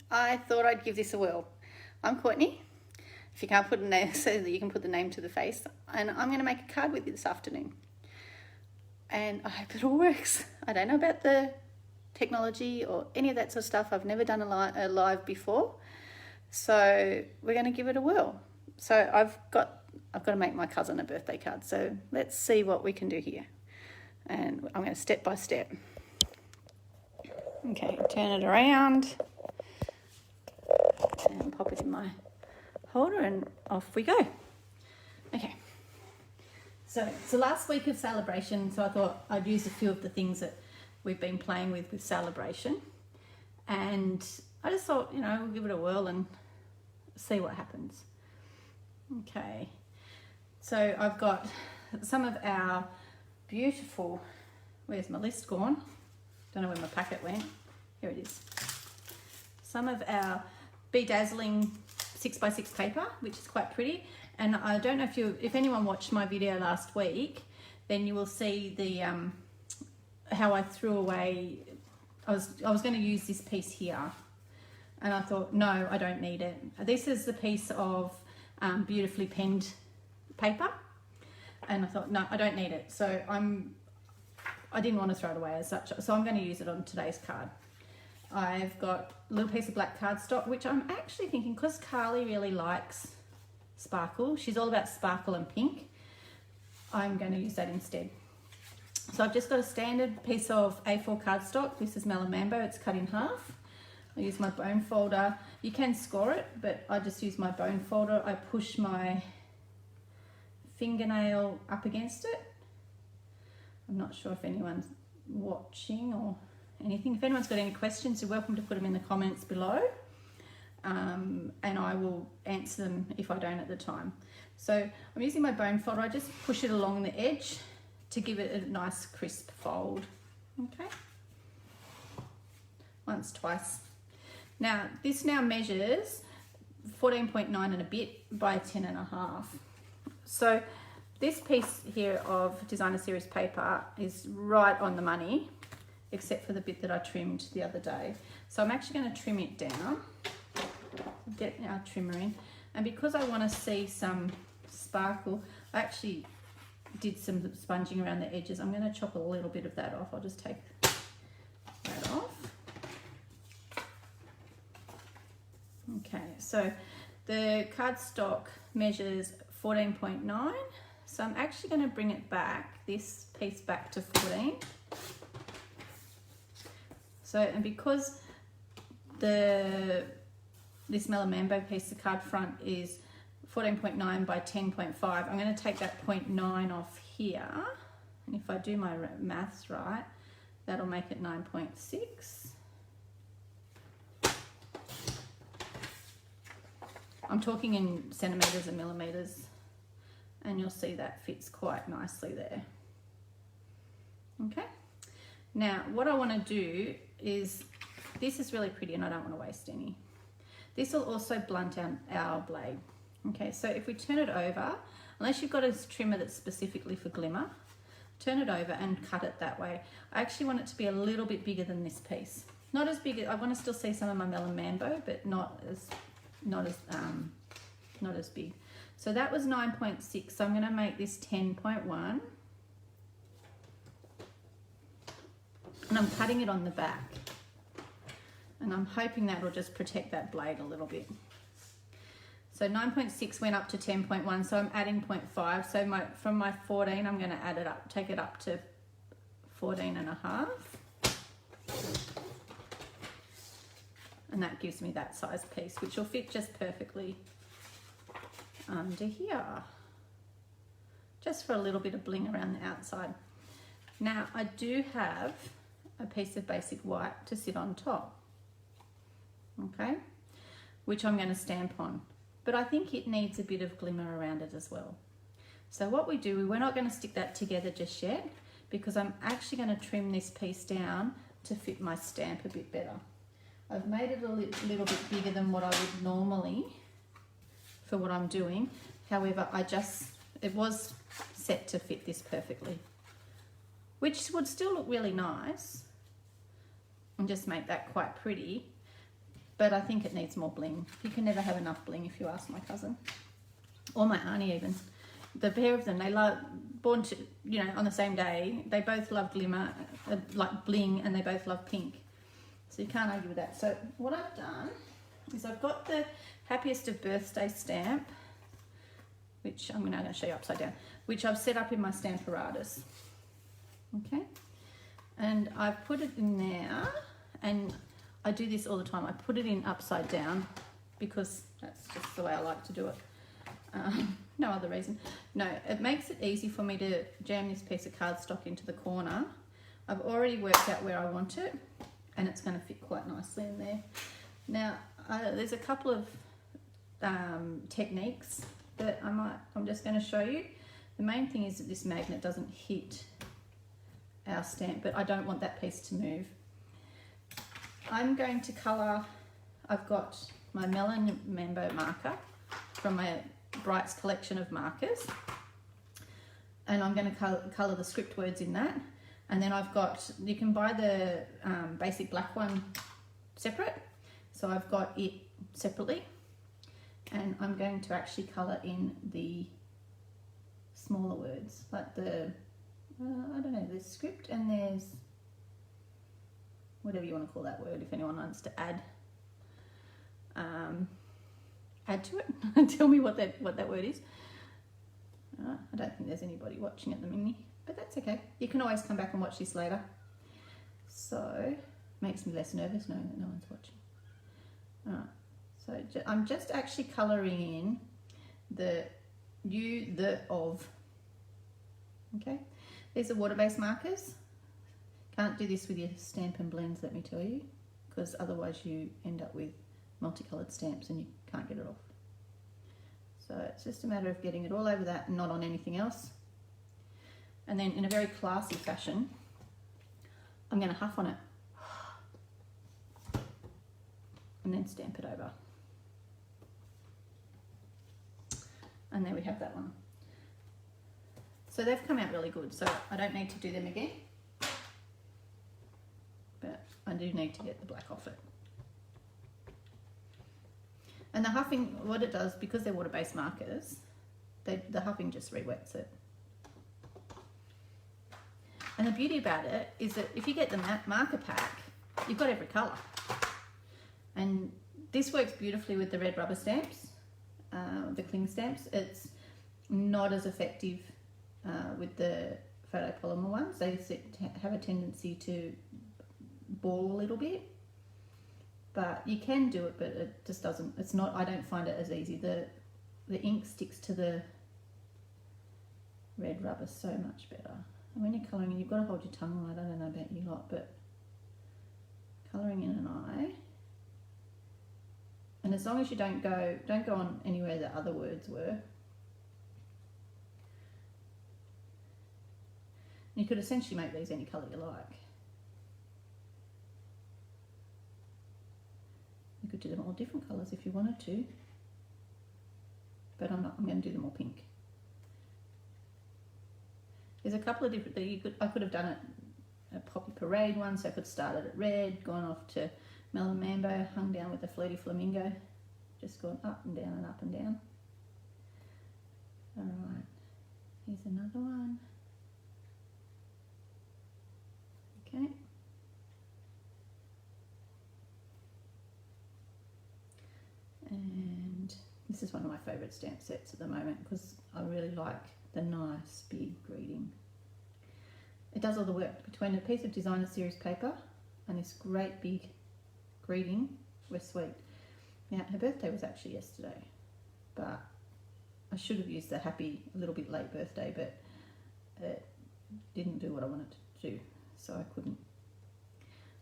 I thought I'd give this a whirl. I'm Courtney, if you can't put a name, so that you can put the name to the face, and I'm going to make a card with you this afternoon. And I hope it all works. I don't know about the technology or any of that sort of stuff. I've never done a live before, so we're going to give it a whirl. So I've got to make my cousin a birthday card, so let's see what we can do here. And I'm going to step by step. Okay, turn it around and pop it in my holder, and off we go. Okay, so it's the last week of Saleabration, so I thought I'd use a few of the things that we've been playing with Saleabration, and I just thought, you know, we'll give it a whirl and see what happens. Okay, so I've got some of our beautiful, where's my list gone? Don't know where my packet went. Here it is. Some of our Be Dazzling 6x6 paper, which is quite pretty. And I don't know if anyone watched my video last week, then you will see the how I threw away. I was going to use this piece here, and I thought, no, I don't need it. This is the piece of beautifully penned paper, and I thought, no, I don't need it. So I didn't want to throw it away as such, so I'm going to use it on today's card. I've got a little piece of black cardstock, which I'm actually thinking, because Carly really likes sparkle, she's all about sparkle and pink, I'm going to use that instead. So I've just got a standard piece of A4 cardstock. This is Mellow Mambo, it's cut in half. I use my bone folder. You can score it, but I just use my bone folder. I push my fingernail up against it. I'm not sure if anyone's watching or anything. If anyone's got any questions, you're welcome to put them in the comments below, and I will answer them if I don't at the time. So I'm using my bone folder. I just push it along the edge to give it a nice crisp fold. Okay, once, twice. Now this now measures 14.9 and a bit by 10.5. So this piece here of Designer Series paper is right on the money, except for the bit that I trimmed the other day. So I'm actually going to trim it down, get our trimmer in, and because I want to see some sparkle, I actually did some sponging around the edges. I'm going to chop a little bit of that off. I'll just take that off. Okay, so the cardstock measures 14.9. So I'm actually going to bring it back, this piece back to 14. So, and because this Mellow Mambo piece, the card front is 14.9 by 10.5, I'm going to take that 0.9 off here. And if I do my maths right, that'll make it 9.6. I'm talking in centimetres and millimetres, and you'll see that fits quite nicely there. Okay, now what I want to do is, this is really pretty and I don't want to waste any. This will also blunt our blade. Okay, so if we turn it over, unless you've got a trimmer that's specifically for glimmer, turn it over and cut it that way. I actually want it to be a little bit bigger than this piece. Not as big, I want to still see some of my Mellow Mambo, but not as big. So that was 9.6, so I'm going to make this 10.1. And I'm cutting it on the back. And I'm hoping that will just protect that blade a little bit. So 9.6 went up to 10.1, so I'm adding 0.5. So from my 14, I'm going to add it up, take it up to 14.5. And that gives me that size piece, which will fit just perfectly under here, just for a little bit of bling around the outside. Now I do have a piece of basic white to sit on top, okay, which I'm going to stamp on, but I think it needs a bit of glimmer around it as well. So what we do, we're not going to stick that together just yet, because I'm actually going to trim this piece down to fit my stamp a bit better. I've made it a little bit bigger than what I would normally for what I'm doing. However, it was set to fit this perfectly, which would still look really nice and just make that quite pretty. but I think it needs more bling. You can never have enough bling if you ask my cousin. Or my auntie even. The pair of them, they love, born to, you know, on the same day, they both love glimmer, like bling, and they both love pink. So you can't argue with that. So what I've done is I've got the Happiest of Birthday stamp, which I'm now going to show you upside down, which I've set up in my Stamparatus. Okay. And I've put it in there, and I do this all the time. I put it in upside down because that's just the way I like to do it. No other reason. No, it makes it easy for me to jam this piece of cardstock into the corner. I've already worked out where I want it, and it's going to fit quite nicely in there. Now, there's a couple of techniques that I'm just going to show you. The main thing is that this magnet doesn't hit our stamp, but I don't want that piece to move. I'm going to colour, I've got my Melon Mambo marker from my Brights collection of markers, and I'm going to colour the script words in that. And then I've got, you can buy the basic black one separate, so I've got it separately, and I'm going to actually colour in the smaller words, like the I don't know, there's script and there's whatever you want to call that word, if anyone wants to add to it. Tell me what that word is. I don't think there's anybody watching at the minute, but that's okay. You can always come back and watch this later. So makes me less nervous knowing that no one's watching. Alright, so I'm just actually colouring in the you, the, of. Okay, these are water-based markers. Can't do this with your Stampin' blends, let me tell you, because otherwise you end up with multicoloured stamps and you can't get it off. So it's just a matter of getting it all over that and not on anything else. And then in a very classy fashion, I'm going to huff on it and then stamp it over. And there we have that one. So they've come out really good, so I don't need to do them again. But I do need to get the black off it. And the huffing, what it does, because they're water-based markers, the huffing just re-wets it. And the beauty about it is that if you get the marker pack, you've got every colour. And this works beautifully with the red rubber stamps, the cling stamps. It's not as effective with the photopolymer ones. They have a tendency to ball a little bit. But you can do it, but it just doesn't, it's not, I don't find it as easy. The ink sticks to the red rubber so much better. And when you're colouring in, you've got to hold your tongue right. I don't know about you lot, but colouring in an eye. And as long as you don't go on anywhere that other words were. You could essentially make these any colour you like. You could do them all different colours if you wanted to, but I'm not. I'm going to do them all pink. There's a couple of different that I could have done it a Poppy Parade one, so I could have started at red, gone off to Melon Mambo, hung down with the Flirty Flamingo, just gone up and down and up and down. All right, here's another one. Okay. And this is one of my favourite stamp sets at the moment because I really like the nice big greeting. It does all the work between a piece of designer series paper and this great big greeting. We're sweet. Now her birthday was actually yesterday, but I should have used the happy a little bit late birthday, but it didn't do what I wanted to do, so I couldn't.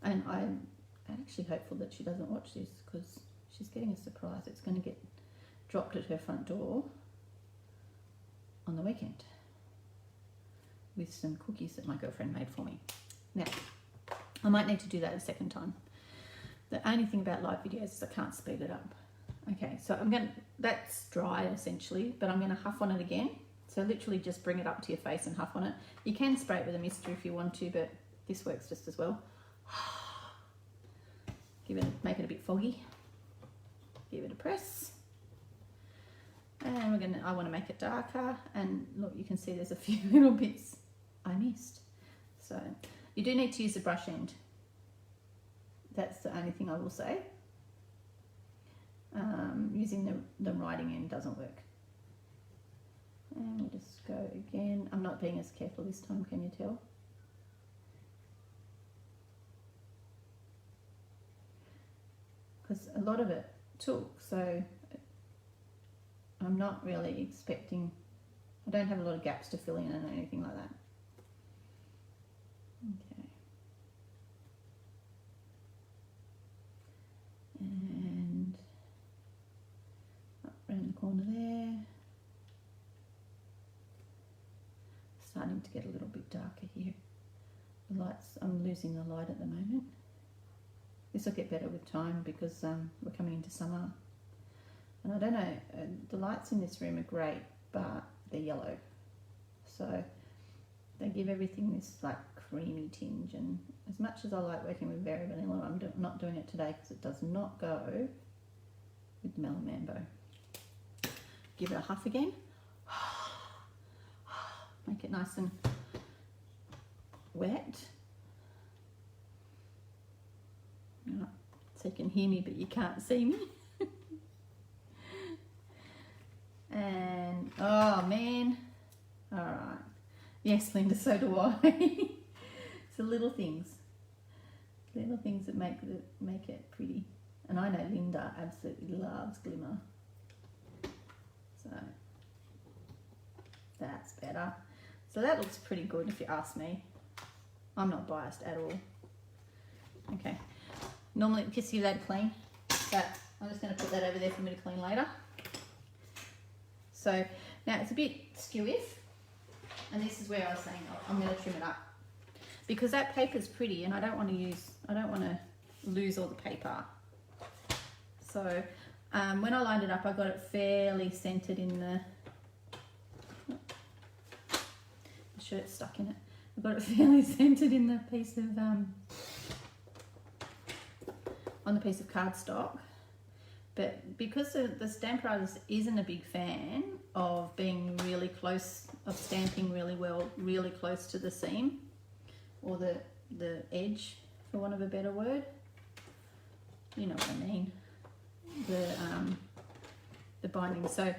And I'm actually hopeful that she doesn't watch this because she's getting a surprise. It's going to get dropped at her front door on the weekend with some cookies that my girlfriend made for me. Now, I might need to do that a second time. The only thing about live videos is I can't speed it up. Okay, so that's dry essentially, but I'm going to huff on it again. So literally just bring it up to your face and huff on it. You can spray it with a mister if you want to, but this works just as well. Make it a bit foggy. give it a press. And I want to make it darker, and look, you can see there's a few little bits I missed. So you do need to use the brush end. That's the only thing I will say. Using the writing end doesn't work. And we'll just go again. I'm not being as careful this time, can you tell? Because a lot of it took, so I'm not really expecting, I don't have a lot of gaps to fill in or anything like that. Okay. And up around the corner there. Starting to get a little bit darker here. The lights, I'm losing the light at the moment. This will get better with time because we're coming into summer. And I don't know, the lights in this room are great, but they're yellow. So they give everything this like creamy tinge, and as much as I like working with Very Vanilla, I'm not doing it today because it does not go with Mellow Mambo. Give it a huff again. Make it nice and wet. So you can hear me, but you can't see me. And, oh man. All right. Yes, Linda, so do I. It's the little things that make it pretty. And I know Linda absolutely loves glimmer. So that's better. So that looks pretty good if you ask me. I'm not biased at all. Okay. Normally it gets you that clean, but I'm just going to put that over there for me to clean later. So now it's a bit skew-if, and this is where I was saying I'm going to trim it up because that paper's pretty, and I don't want to lose all the paper. So when I lined it up, I got it fairly centered in the shirt stuck in it. I got it fairly centered in the piece of on the piece of cardstock, but because the stamper artist isn't a big fan of being really close, of stamping really well, really close to the seam or the edge, for want of a better word, you know what I mean, the binding. So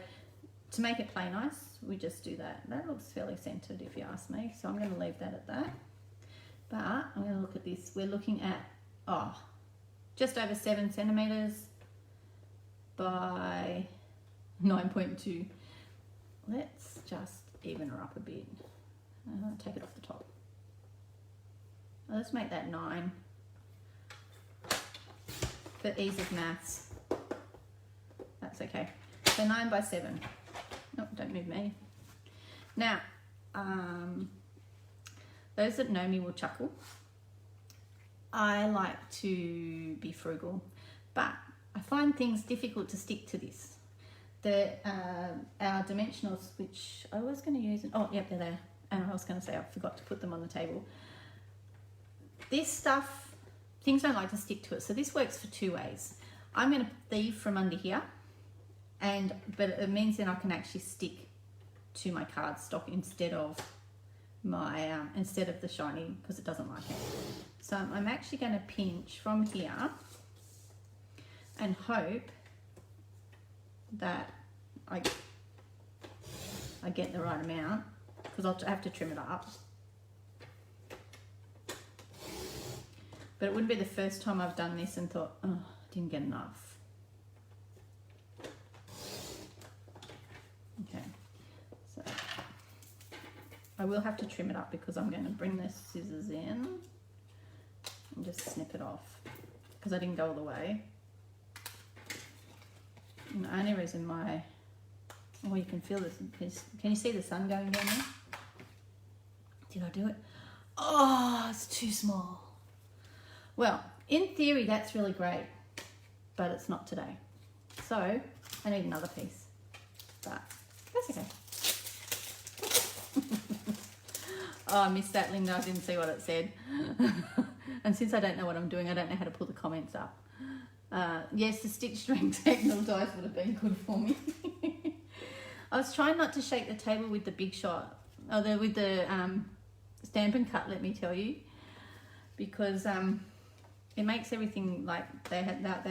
to make it play nice, we just do that. That looks fairly centered if you ask me, so I'm going to leave that at that. But I'm going to look at this. We're looking at just over 7 centimeters by 9.2. Let's just even her up a bit. Take it off the top. Let's make that 9 for ease of maths. That's okay. So 9 by 7. Oh, don't move me. Now, those that know me will chuckle. I like to be frugal, but I find things difficult to stick to this. Our dimensionals, which I was going to use, oh, yep, they're there. And I was going to say I forgot to put them on the table. This stuff, things don't like to stick to it. So this works for 2 ways. I'm going to thieve from under here, but it means then I can actually stick to my cardstock instead of the shiny, because it doesn't like it. So I'm actually going to pinch from here and hope that I get the right amount, because I'll have to trim it up. But it wouldn't be the first time I've done this and thought, oh, I didn't get enough. Okay, so I will have to trim it up because I'm going to bring the scissors in and just snip it off because I didn't go all the way. And the only reason you can feel this, can you see the sun going down there? Did I do it? Oh, it's too small. Well, in theory, that's really great, but it's not today. So I need another piece, but that's okay. Oh, I missed that, Linda. I didn't see what it said. And since I don't know what I'm doing, I don't know how to pull the comments up. Yes, the stitch strength technical dies would have been good for me. I was trying not to shake the table with the Big Shot, with the Stampin' cut, let me tell you, because it makes everything like they had that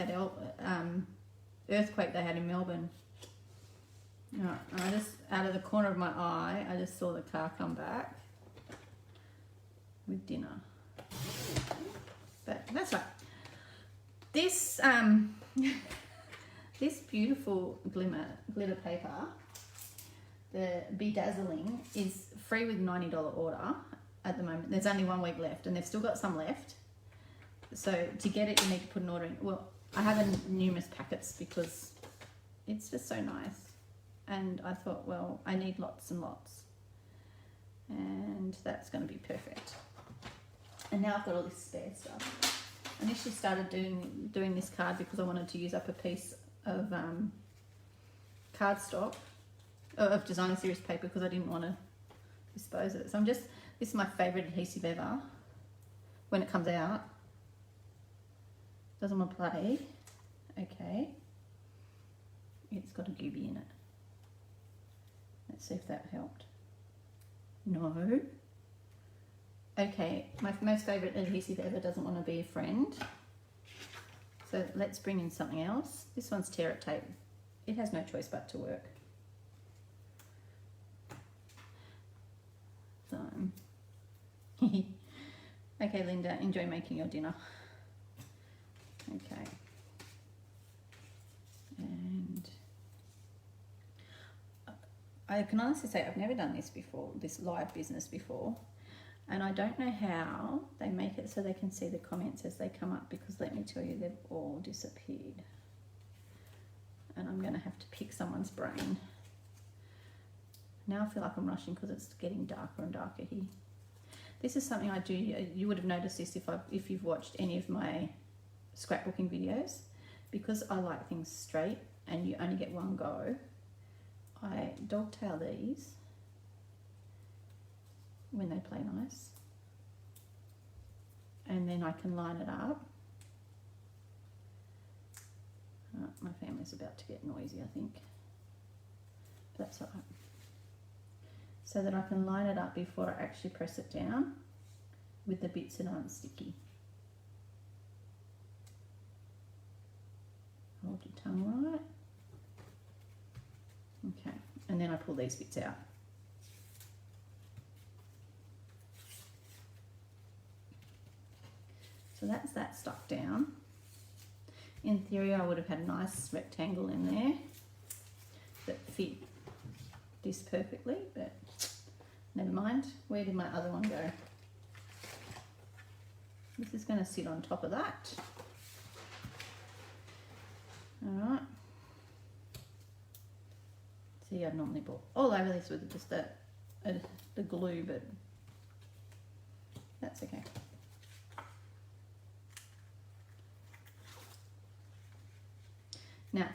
earthquake they had in Melbourne. Right, I just, out of the corner of my eye, I just saw the car come back with dinner. But that's right. This this beautiful glitter paper, the Be Dazzling, is free with $90 order at the moment. There's only 1 week left, and they've still got some left. So to get it, you need to put an order in. Well, I have numerous packets because it's just so nice. And I thought, well, I need lots and lots. And that's going to be perfect. And now I've got all this spare stuff. I initially started doing this card because I wanted to use up a piece of cardstock, of designer series paper, because I didn't want to dispose of it. So this is my favourite adhesive ever. When it comes out, doesn't want to play. Okay. It's got a gooby in it. Let's see if that helped. No. Okay, my most favourite adhesive ever doesn't want to be a friend. So let's bring in something else. This one's Tear It tape. It has no choice but to work. So, okay, Linda, enjoy making your dinner. Okay. And I can honestly say I've never done this before, this live business before. And I don't know how they make it so they can see the comments as they come up, because let me tell you, they've all disappeared. And I'm going to have to pick someone's brain. Now I feel like I'm rushing because it's getting darker and darker here. This is something I do. You would have noticed this if you've watched any of my scrapbooking videos. Because I like things straight and you only get one go, I dogtail these when they play nice, and then I can line it up. My family's about to get noisy, I think, but that's all right. So that I can line it up before I actually press it down with the bits that aren't sticky. Hold your tongue right. Okay, and then I pull these bits out. So that's that stuck down. In theory, I would have had a nice rectangle in there that fit this perfectly, but never mind. Where did my other one go? This is going to sit on top of that. All right. See, I'd normally put all over this with just the glue, but that's okay. Now,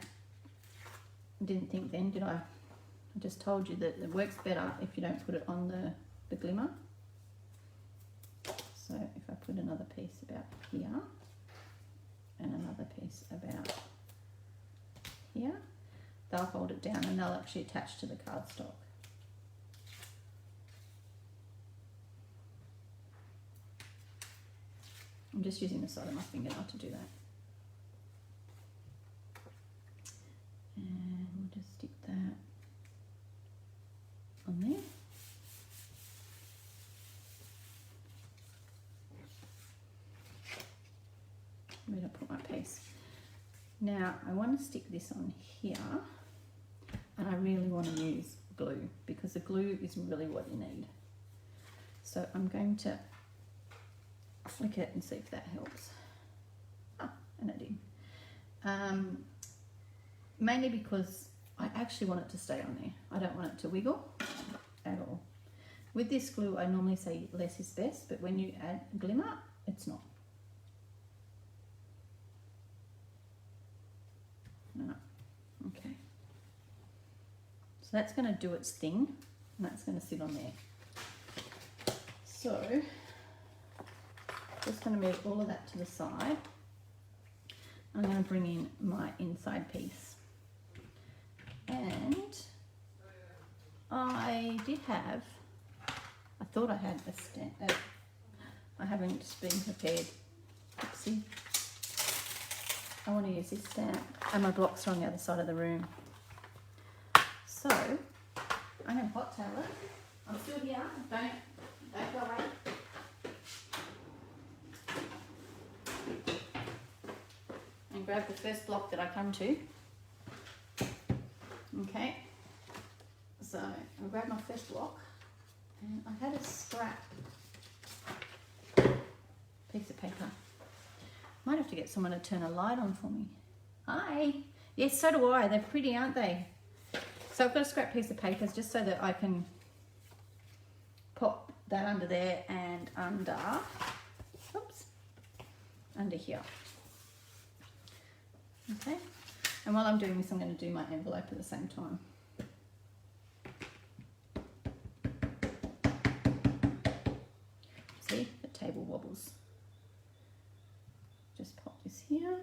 I didn't think then, did I? I just told you that it works better if you don't put it on the glimmer. So if I put another piece about here and another piece about here, they'll hold it down and they'll actually attach to the cardstock. I'm just using the side of my finger not to do that. And we'll just stick that on there. Where did I put my piece? Now I want to stick this on here, and I really want to use glue because the glue is really what you need. So I'm going to flick it and see if that helps. Ah, and it did. Mainly because I actually want it to stay on there. I don't want it to wiggle at all. With this glue, I normally say less is best, but when you add glimmer, it's not. No. Okay. So that's going to do its thing, and that's going to sit on there. So just going to move all of that to the side. I'm going to bring in my inside piece. And I did have, I thought I had a stamp. I haven't been prepared. Oopsie. I want to use this stamp, and my blocks are on the other side of the room. So I'm going to hot towel it. I'm still here. Don't go away. And grab the first block that I come to. Okay. So I'll grab my first block, and I had a scrap piece of paper. Might have to get someone to turn a light on for me. Hi. Yes, so do I. They're pretty, aren't they? So I've got a scrap piece of paper just so that I can pop that under there and under, oops, under here. Okay. And while I'm doing this, I'm going to do my envelope at the same time. See, the table wobbles. Just pop this here.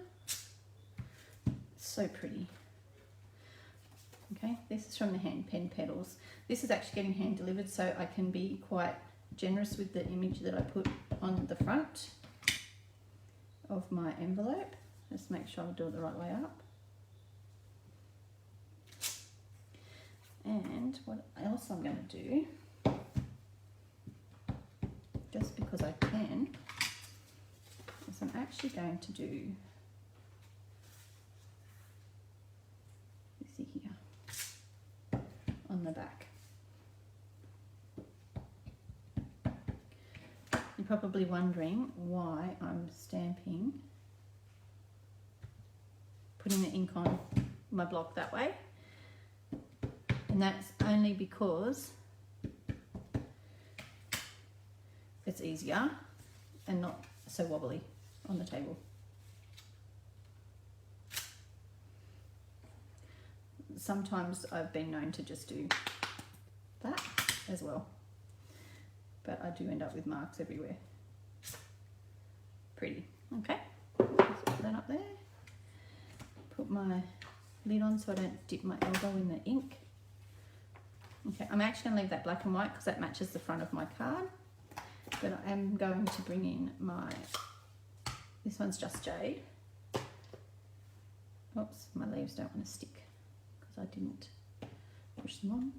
So pretty. Okay, this is from the hand pen petals. This is actually getting hand delivered, so I can be quite generous with the image that I put on the front of my envelope. Just make sure I do it the right way up. And what else I'm going to do, just because I can, is I'm actually going to do this here on the back. You're probably wondering why I'm stamping, putting the ink on my block that way. And that's only because it's easier and not so wobbly on the table. Sometimes I've been known to just do that as well, but I do end up with marks everywhere. Pretty. Okay, just put that up there. Put my lid on so I don't dip my elbow in the ink. Okay, I'm actually going to leave that black and white because that matches the front of my card. But I am going to bring in my, this one's just jade. Oops, my leaves don't want to stick because I didn't push them on.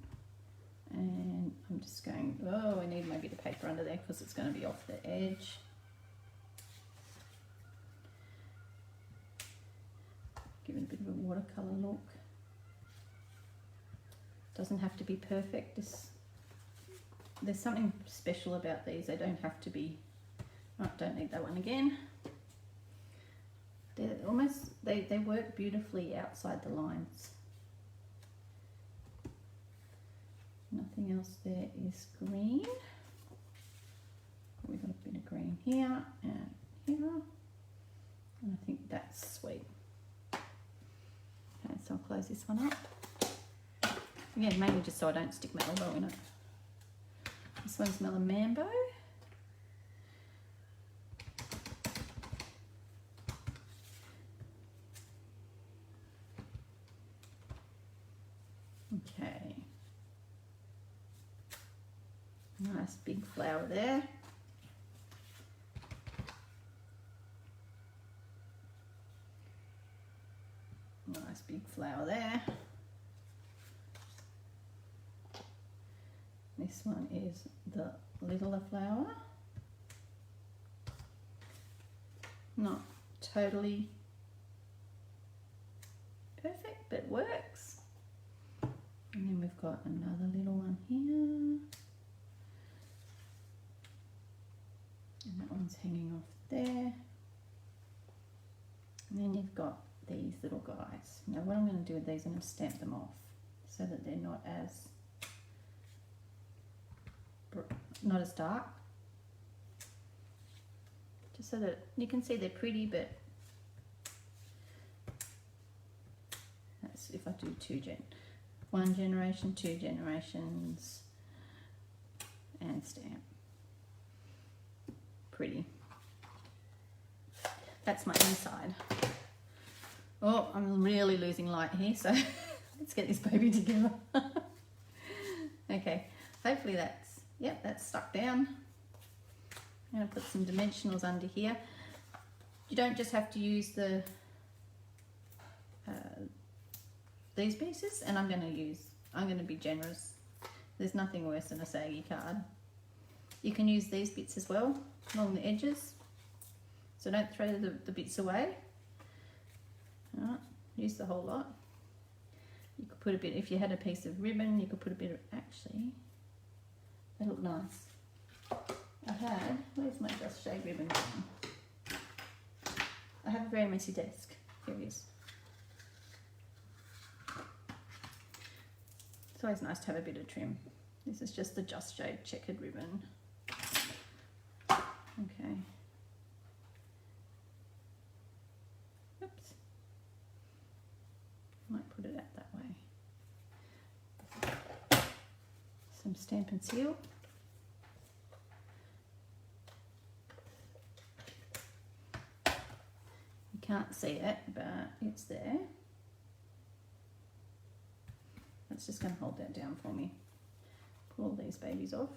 And I'm just going, oh, I need maybe the paper under there because it's going to be off the edge. Give it a bit of a watercolour look. Doesn't have to be perfect. There's something special about these. They don't have to be, oh, don't need that one again. They're almost, they work beautifully outside the lines. Nothing else there is green. We've got a bit of green here and here. And I think that's sweet. Okay, so I'll close this one up. Again, mainly just so I don't stick my elbow in it. This one's Melon Mambo. Okay. Nice big flower there. Nice big flower there. This one is the littler flower. Not totally perfect, but works. And then we've got another little one here. And that one's hanging off there. And then you've got these little guys. Now what I'm going to do with these, I'm going to stamp them off so that they're not as dark, just so that you can see they're pretty, but that's if I do one generation, 2 generations, and stamp. Pretty. That's my inside. Oh, I'm really losing light here, so let's get this baby together. Okay, hopefully that's, yep, that's stuck down. I'm going to put some dimensionals under here. You don't just have to use the these pieces, and I'm going to be generous. There's nothing worse than a saggy card. You can use these bits as well along the edges, so don't throw the bits away. All right, use the whole lot. You could put a bit, if you had a piece of ribbon, you could put a bit of, actually, that look nice. Where's my Just Shade ribbon gone? I have a very messy desk. Here it is. It's always nice to have a bit of trim. This is just the Just Shade checkered ribbon. Okay. Oops. Might put it out that way. Some Stampin' Seal. You can't see it, but it's there. That's just going to hold that down for me. Pull all these babies off.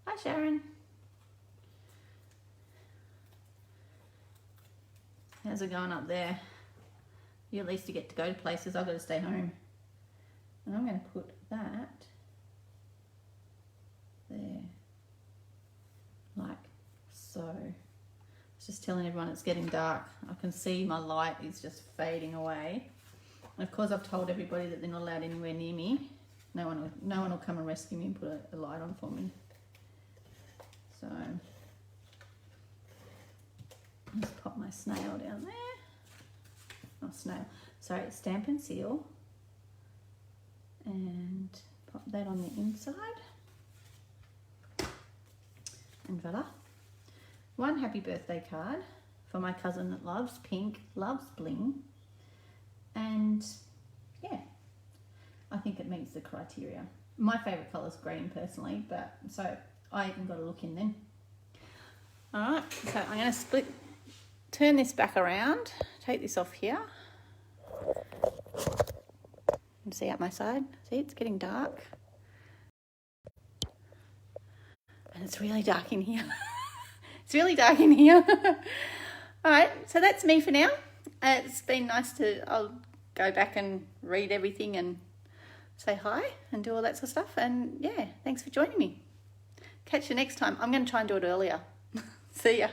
Hi, Sharon. How's it going up there? You at least get to go to places. I've got to stay home. And I'm going to put that there, like so. I was just telling everyone it's getting dark. I can see my light is just fading away. And of course, I've told everybody that they're not allowed anywhere near me. No one will come and rescue me and put a light on for me. So just pop my snail down there. Not snail, sorry, Stampin' Seal. And pop that on the inside. And voila. One happy birthday card for my cousin that loves pink, loves bling. And yeah, I think it meets the criteria. My favourite colour is green personally, but so I even got a look in then. All right, so I'm going to turn this back around, take this off here. And see out my side, see it's getting dark. And it's really dark in here. It's really dark in here. All right, so that's me for now. It's been nice I'll go back and read everything and say hi and do all that sort of stuff. And yeah, thanks for joining me. Catch you next time. I'm going to try and do it earlier. See ya.